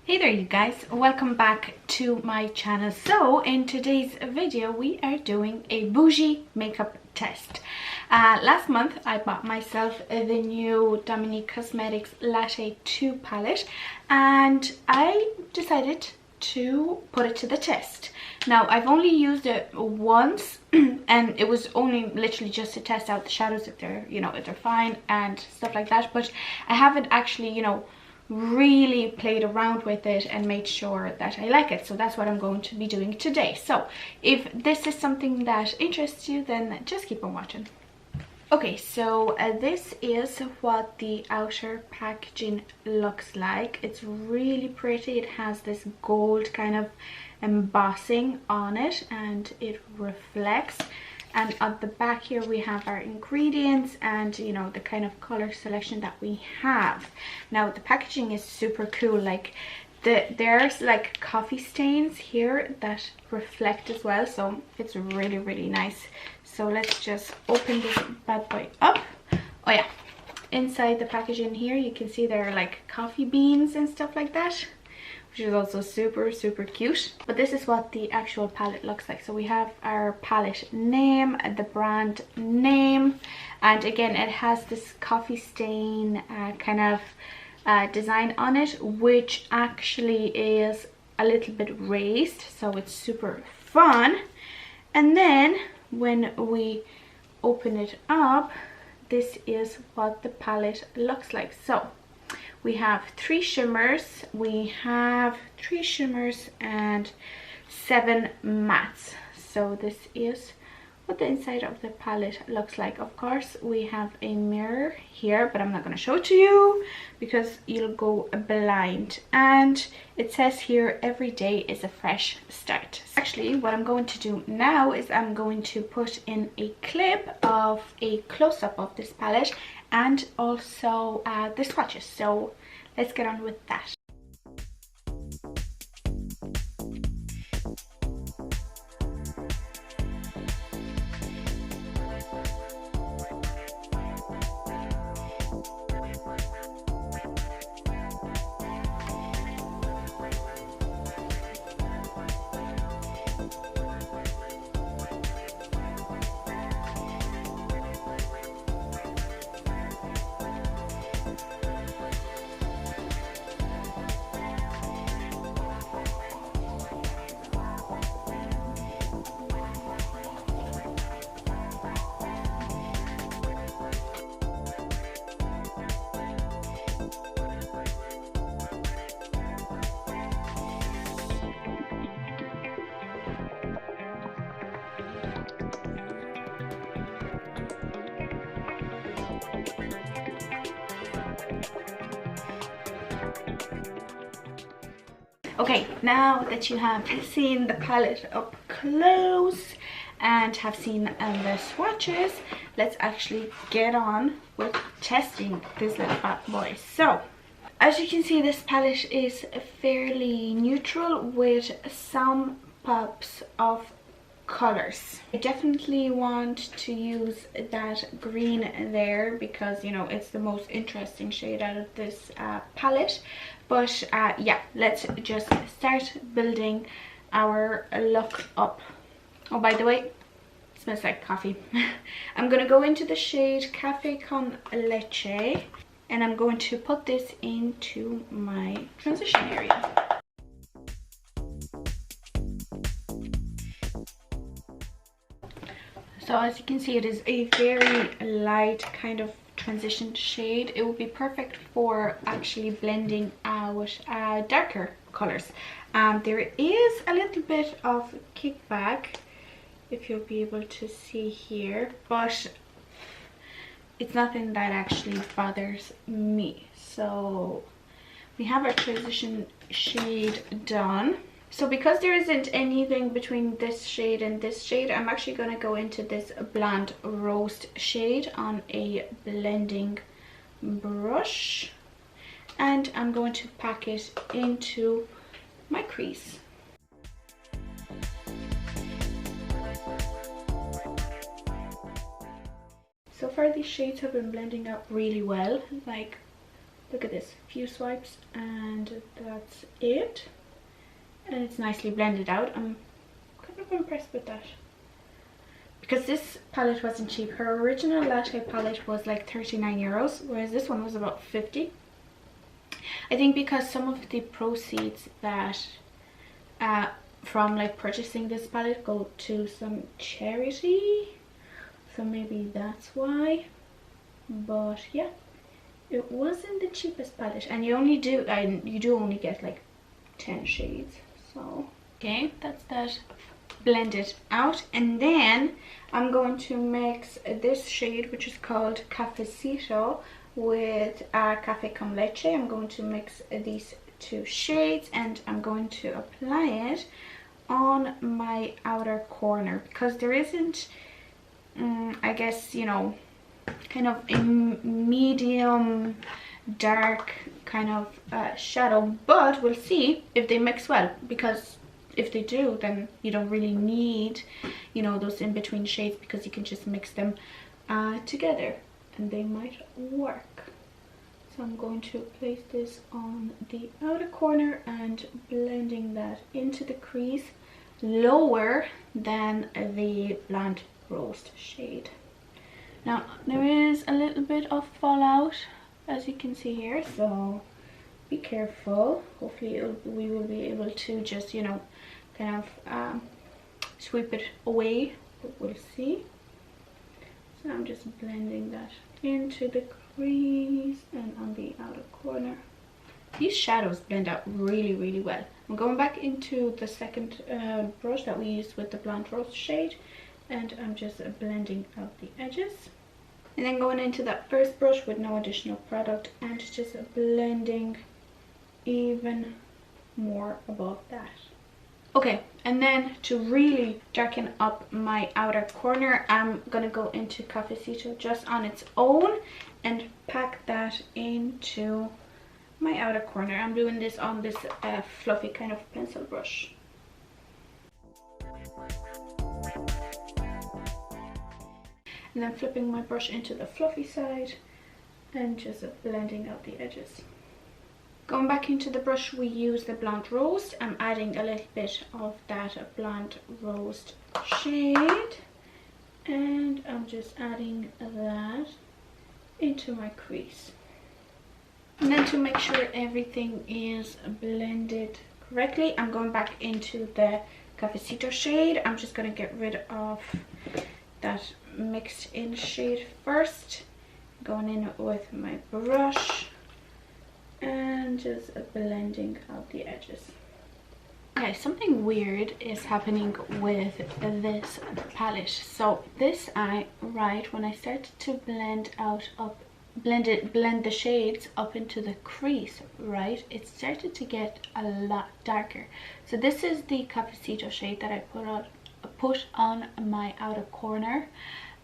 Hey there you guys, welcome back to my channel. So in today's video we are doing a bougie makeup test. Last month I bought myself the new Dominique Cosmetics Latte 2 palette and I decided to put it to the test. Now I've only used it once and it was only literally just to test out the shadows, if they're, if they're fine and stuff like that, but I haven't actually, really played around with it and made sure that I like it. So that's what I'm going to be doing today. So if this is something that interests you, then just keep on watching. Okay, so this is what the outer packaging looks like. It's really pretty. It has this gold kind of embossing on it and it reflects. And at the back here we have our ingredients and the kind of color selection that we have. Now the packaging is super cool. Like there's like coffee stains here that reflect as well, so it's really nice. So let's just open this bad boy up. Oh yeah, inside the packaging here you can see there are like coffee beans and stuff like that, which is also super cute. But this is what the actual palette looks like. So we have our palette name, the brand name, and again it has this coffee stain kind of design on it, which actually is a little bit raised, so it's super fun. And then when we open it up, this is what the palette looks like. So we have three shimmers and 7 mattes. So this is what the inside of the palette looks like. Of course we have a mirror here, but I'm not going to show it to you because you'll go blind. And it says here, every day is a fresh start. Actually what I'm going to do now is I'm going to put in a clip of a close-up of this palette and also the swatches. So let's get on with that. Okay, now that you have seen the palette up close and have seen the swatches, let's actually get on with testing this little bad boy. So as you can see, this palette is fairly neutral with some pops of colors. I definitely want to use that green there because it's the most interesting shade out of this palette. But yeah, let's just start building our look up. Oh, by the way, it smells like coffee. I'm gonna go into the shade Cafe Con Leche and I'm going to put this into my transition area. So as you can see, it is a very light kind of transition shade. It would be perfect for actually blending out darker colors. There is a little bit of kickback, if you'll be able to see here, but it's nothing that actually bothers me. So we have our transition shade done. So because there isn't anything between this shade and this shade, I'm actually going to go into this blonde roast shade on a blending brush and I'm going to pack it into my crease. So far these shades have been blending up really well. Like Look at this, few swipes and that's it. And it's nicely blended out. I'm kind of impressed with that. Because this palette wasn't cheap. Her original latte palette was like 39 euros, whereas this one was about 50. I think because some of the proceeds that from like purchasing this palette go to some charity, so maybe that's why. But yeah, it wasn't the cheapest palette, and you do only get like 10 shades. So okay, that's that blended out, and then I'm going to mix this shade, which is called Cafecito, with Con Leche. I'm going to mix these two shades and I'm going to apply it on my outer corner, because there isn't I guess, you know, kind of a medium dark kind of shadow, but we'll see if they mix well, because if they do, then you don't really need, you know, those in between shades, because you can just mix them together and they might work. So I'm going to place this on the outer corner and blending that into the crease lower than the Blonde Roast shade. Now there is a little bit of fallout, as you can see here, so be careful. Hopefully we will be able to just, you know, kind of sweep it away, but we'll see. So I'm just blending that into the crease and on the outer corner. These shadows blend out really well. I'm going back into the second brush that we used with the Blonde Roast shade, and I'm just blending out the edges. And then going into that first brush with no additional product and just blending even more above that. Okay, and then to really darken up my outer corner, I'm gonna go into Cafecito just on its own and pack that into my outer corner. I'm doing this on this fluffy kind of pencil brush. And then flipping my brush into the fluffy side and just blending out the edges. Going back into the brush, we use the Blonde Roast. I'm adding a little bit of that Blonde Roast shade, and I'm just adding that into my crease. And then to make sure everything is blended correctly, I'm going back into the Cafecito shade. I'm just going to get rid of that mixed in shade first, going in with my brush and just blending out the edges. Okay, something weird is happening with this palette. So this eye, right, when I started to blend the shades up into the crease, right, it started to get a lot darker. So this is the Cafecito shade that I put on my outer corner,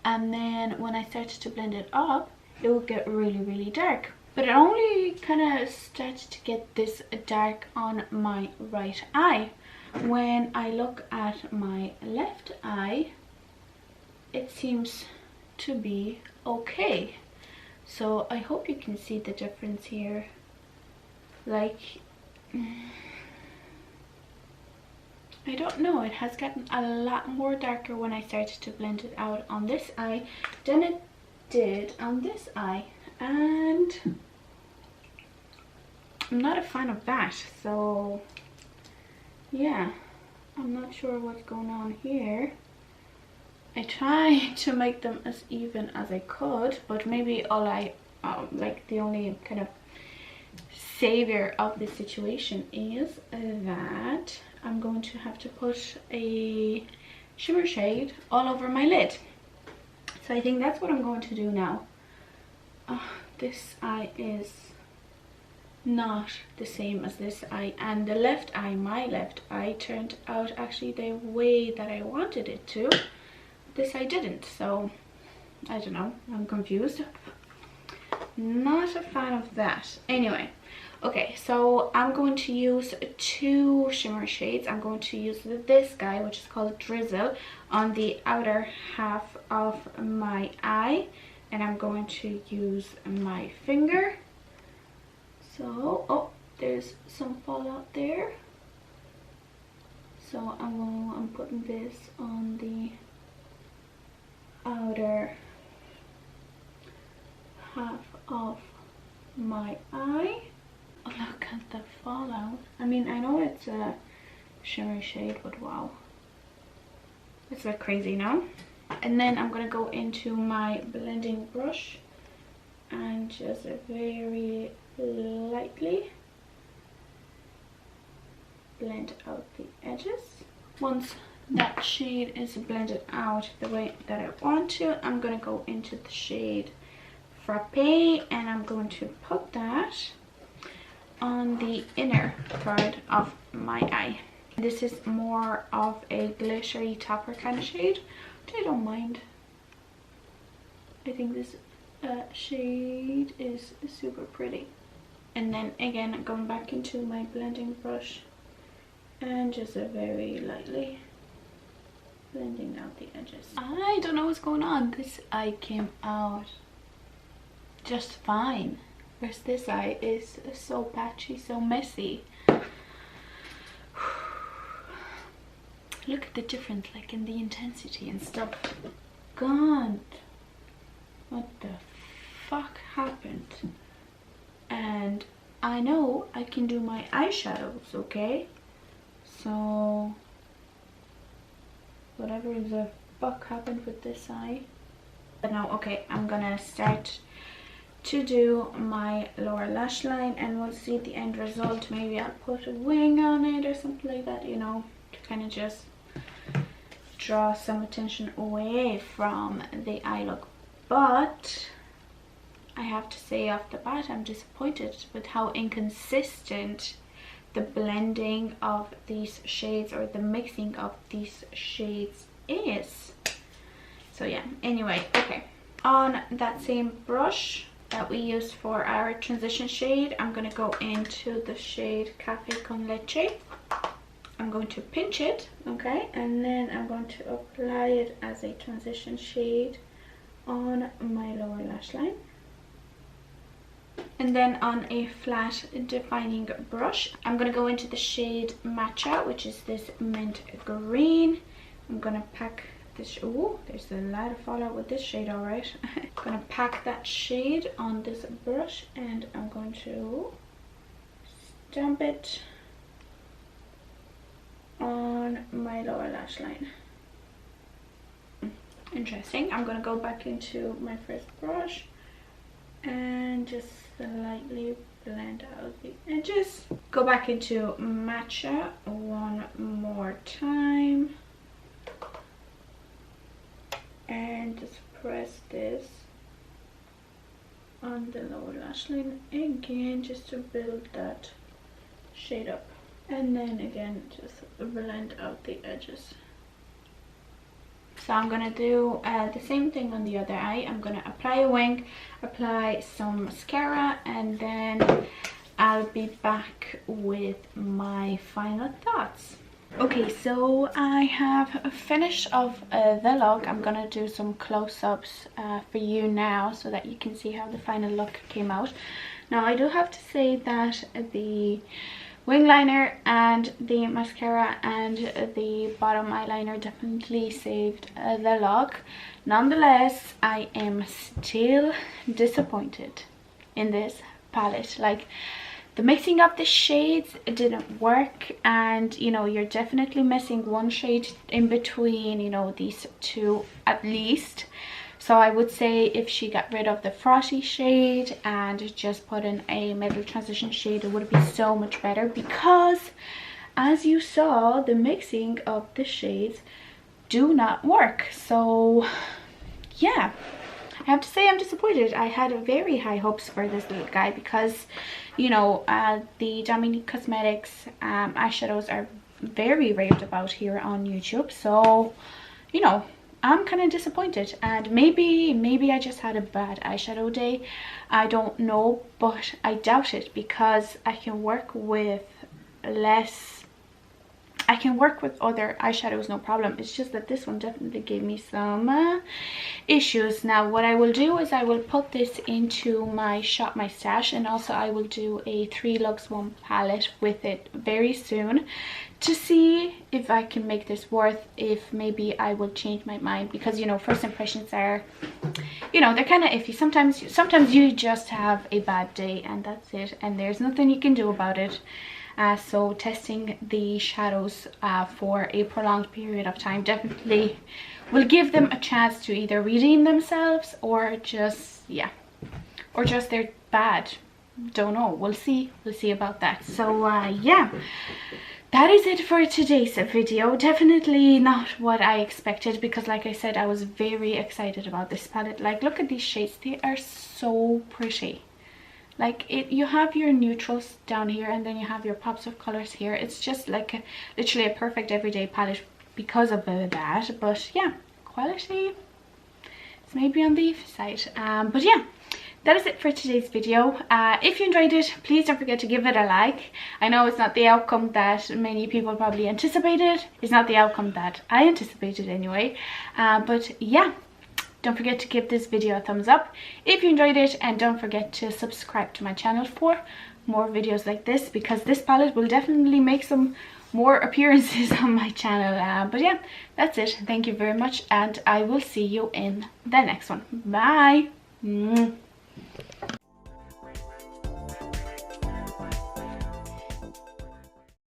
and then when I started to blend it up, it would get really dark. But it only kind of started to get this dark on my right eye. When I look at my left eye, it seems to be okay. So I hope you can see the difference here. Like, I don't know, it has gotten a lot more darker when I started to blend it out on this eye than it did on this eye. And I'm not a fan of that, so yeah, I'm not sure what's going on here. I tried to make them as even as I could, but maybe like the only kind of savior of this situation is that I'm going to have to put a shimmer shade all over my lid. So I think that's what I'm going to do now. This eye is not the same as this eye, and the left eye, my left eye, turned out actually the way that I wanted it to. This eye didn't, so I don't know, I'm confused. Not a fan of that. Anyway, okay, so I'm going to use two shimmer shades. I'm going to use this guy, which is called Drizzle, on the outer half of my eye, and I'm going to use my finger So, oh, there's some fallout there. So I'm putting this on the outer half of my eye. Oh, look at the fallout. I mean, I know it's a shimmery shade, but wow, it's like crazy now. And then I'm gonna go into my blending brush and just very lightly blend out the edges. Once that shade is blended out the way that I want to, I'm gonna go into the shade Frappe, and I'm going to put that on the inner part of my eye. This is more of a glittery topper kind of shade, which I don't mind. I think this shade is super pretty. And then again, going back into my blending brush and just very lightly blending out the edges. I don't know what's going on. This eye came out just fine, whereas this eye is so patchy, so messy. Look at the difference, like in the intensity and stuff. God, what the fuck happened? And I know I can do my eyeshadows, okay? So whatever the fuck happened with this eye. But now, okay, I'm gonna start to do my lower lash line, and we'll see the end result. Maybe I'll put a wing on it or something like that, you know, to kind of just draw some attention away from the eye look. But I have to say off the bat, I'm disappointed with how inconsistent the blending of these shades, or the mixing of these shades, is. So yeah, anyway, okay, on that same brush that we used for our transition shade, I'm gonna go into the shade Cafe Con Leche. I'm going to pinch it, okay, and then I'm going to apply it as a transition shade on my lower lash line. And then on a flat defining brush, I'm going to go into the shade Matcha, which is this mint green. I'm going to pack this, oh, there's a lot of fallout with this shade, alright. I'm going to pack that shade on this brush, and I'm going to stamp it on my lower lash line. Interesting. I'm going to go back into my first brush and just slightly blend out the edges. Go back into Matcha one more time and just press this on the lower lash line again, just to build that shade up, and then again just blend out the edges. So I'm gonna do the same thing on the other eye. I'm gonna apply a wing, apply some mascara, and then I'll be back with my final thoughts. Okay, so I have finished off the look. I'm gonna do some close-ups for you now, so that you can see how the final look came out. Now, I do have to say that the wing liner and the mascara and the bottom eyeliner definitely saved the look. Nonetheless, I am still disappointed in this palette. Like, the mixing of the shades didn't work, and you know, you're definitely missing one shade in between, you know, these two at least. So I would say if she got rid of the Frothy shade and just put in a middle transition shade, it would be so much better, because as you saw, the mixing of the shades do not work. So yeah, I have to say I'm disappointed. I had very high hopes for this little guy, because you know, the Dominique Cosmetics eyeshadows are very raved about here on YouTube. So you know, I'm kind of disappointed, and maybe I just had a bad eyeshadow day. I don't know, but I doubt it, because I can work with less I can work with other eyeshadows, no problem. It's just that this one definitely gave me some issues. Now what I will do is I will put this into my Shop My Stash, and also I will do a 3 Lux 1 palette with it very soon to see if I can make this worth, if maybe I will change my mind, because you know, first impressions are, you know, they're kind of iffy. Sometimes you just have a bad day and that's it, and there's nothing you can do about it. So testing the shadows for a prolonged period of time definitely will give them a chance to either redeem themselves or just, yeah, or just they're bad. Don't know, we'll see about that. So yeah, that is it for today's video. Definitely not what I expected, because like I said, I was very excited about this palette. Like, look at these shades, they are so pretty. Like, you have your neutrals down here and then you have your pops of colors here. It's just like literally a perfect everyday palette because of that. But yeah, quality, it's maybe on the side. But yeah, that is it for today's video. If you enjoyed it, please don't forget to give it a like. I know it's not the outcome that many people probably anticipated. It's not the outcome that I anticipated anyway. But yeah, don't forget to give this video a thumbs up if you enjoyed it, and don't forget to subscribe to my channel for more videos like this, because this palette will definitely make some more appearances on my channel. But yeah, that's it. Thank you very much, and I will see you in the next one. Bye.